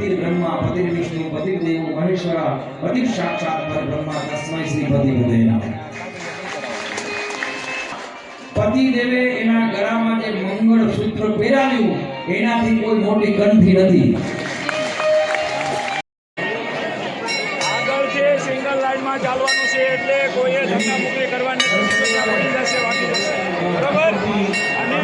પતિર બ્રહ્મા પતિર વિષ્ણુ પતિર દેવ મહેશ્વર પતિર સાક્ષાત પરબ્રહ્મા તસ્મૈ શ્રી પતિપતે નમઃ। પતિ દેવે એના ગળામાં જે મંગળ સૂત્ર પહેરાવ્યું એનાથી કોઈ મોટી કંઠી નથી। આગળ છે સિંગલ લાઈનમાં ચાલવાનું છે એટલે કોઈએ ધક્કા મુક્કી કરવાની નથી, વાગી જશે બરાબર। અને